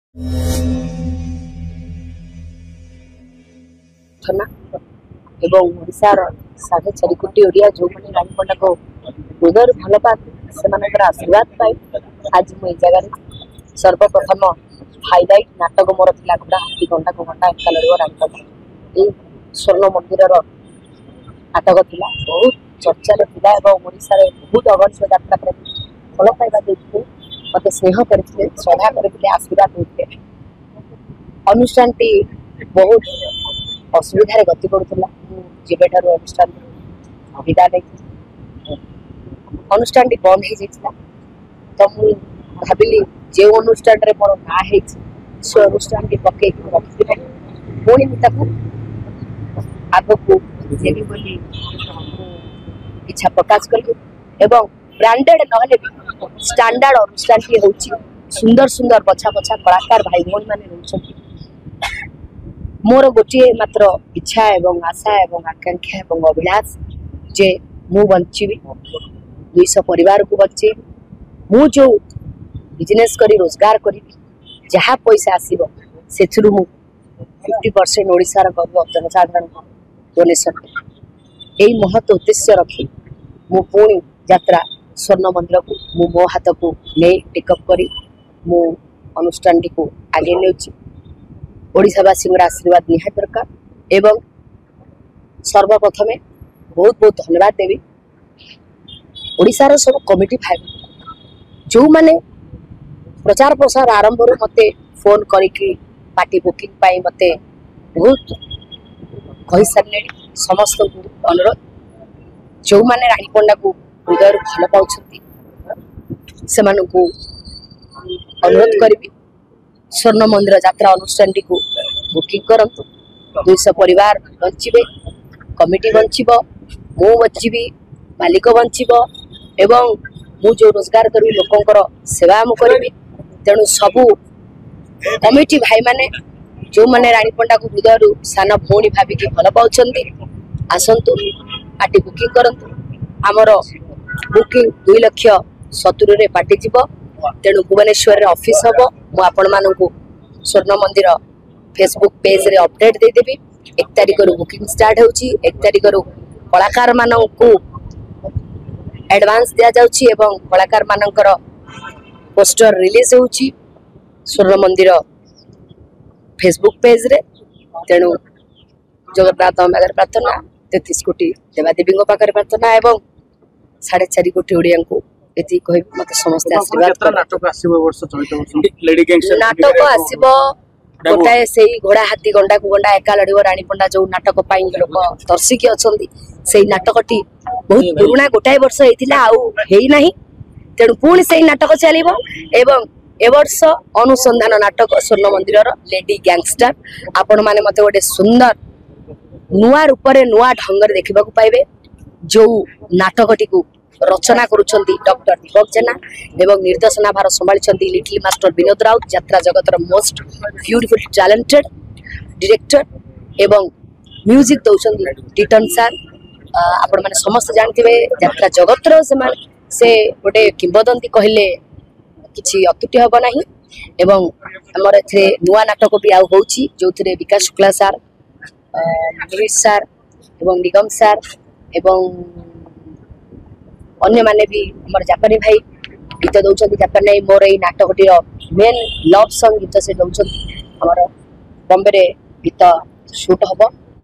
एवं ओडिशार 4.5 कोटी ओडिया जो मैंने रानीपंडा को हृदय भल पाते से आशीर्वाद पाई आज मुझे जगह सर्वप्रथम हाईलाइट नाटक मोर था घोड़ा हाथी घंटा को घंटा एका लड़ो रानीपंडा ये स्वर्ण मंदिर नाटक थिला बहुत चर्चा थिला ओडिशा बहुत अगणित यात्रा भल पाइबा देते मत स्नेह करते श्रद्धा करते आशीर्वाद देते अनुष्ठान टी बहुत असुविधा गति करूला जेबेठार अनुष्ठान विदा अनुष्ठान टी बंद हो जाता तो मुझे भाविली जो अनुष्ठान मोर ना से अनुष्ठान टी पकई रखी पुणी आग को देवी बोली इच्छा प्रकाश कली एवं ब्रांडेड नहले स्टैंडर्ड अनुष्ठान टी हूँ सुंदर सुंदर बछा बछा कलाकार भाई भाई मैंने रोचे मोर गोटे मात्र इच्छा एवं आशा एवं आकांक्षा एवं अभिलाष जे मु बंचीबी 200 परिवार को बचे मु जो बिजनेस करी रोजगार करी जहाँ पैसा आसीबो सेथुरु मु 50% ओडिशार गर्व जनसाधारण डोनेशन यही महत्व उद्देश्य रखी मु पुणी यात्रा स्वर्ण मंदिर को मु मो हाथ को नहीं टेकअप करी मु अनुष्ठान टी को आगे नेउची ओडिशावासी आशीर्वाद निहाय दरकार एवं सर्वप्रथम बहुत बहुत धन्यवाद देवी ओडिशार सब कमिटी भाई जो माने प्रचार प्रसार आरंभ मते फोन करिकी पार्टी बुकिंग पाई मते बहुत कही सारे समस्त अनुरोध जो माने रानीपंडा को हृदय भल पाँच से अनुरोध करी स्वर्ण मंदिर यात्रा अनुष्ठान टी को बुकिंग करंतु 200 परिवार बंचे कमिटी बंचब मु बची मालिक बंचब एवं मु जो रोजगार करी लोकंकर सेवा मु करी तेणु सबू कमिटी भाई माने जो माने रानीपंडा को हृदय सान भौणी भाविकी भल पाँच आसतु पार्टी बुकिंग करंतु आमर बुकिंग 2,70,000 पार्टी जीव तेणु भुवनेश्वर ऑफिस हम मुझे स्वर्ण मंदिर फेसबुक पेज रे अपडेट देदेवी 1 तारिख बुकिंग स्टार्ट होची 1 तारिख कलाकार मानू एडवांस दिया जाउची एवं कलाकार मानकर पोस्टर रिलीज होची स्वर्ण मंदिर फेसबुक पेज रे तेणु जगन्नाथ पाखे प्रार्थना 33 कोटी देवादेवी पाखे प्रार्थना एवं 4.5 कोटी ओडिया को कह मत समस्त आशीर्वाद नाटक आसब गोटाए से घोड़ा हाथी गंडा को गंडा एका लड़ रानीपंडा जो नाटक लोक दर्शिकी अच्छा से नाटक टी बहुत पुराणा गोटाए वर्ष होता तेणु पुणी से नाटक चलो एवं ए वर्ष अनुसंधान नाटक स्वर्ण मंदिर लेडी गैंगस्टर आपण मैंने मत गोटे सुंदर नुआ रूप नुआ ढंग देखा पाइबे जो नाटक टी रचना करुछंती डॉक्टर दीपक जेना एवं निर्देशना भार संभाली लिटिल मास्टर विनोद राउत यात्रा जगतर मोस्ट ब्यूटीफुल टैलेंटेड डायरेक्टर एवं म्यूजिक दौरान टिटन सार आपण माने समस्त जानथिबे यात्रा जगतर से गोटे किंवदंती कहले किछि अत्युक्ति हबो नाही एवं हमर एथे नुआ नाटक भी आउ होउची जोथिरे विकास शुक्ला सार गिरीश सार एवं निगम सार एवं अन्य माने भी हमर जापानी भाई गीत दौरान जापानी मोर यही नाटकटी मेन लव सॉन्ग गीत से दौरान हमर बॉम्बे रे गीत शूट हम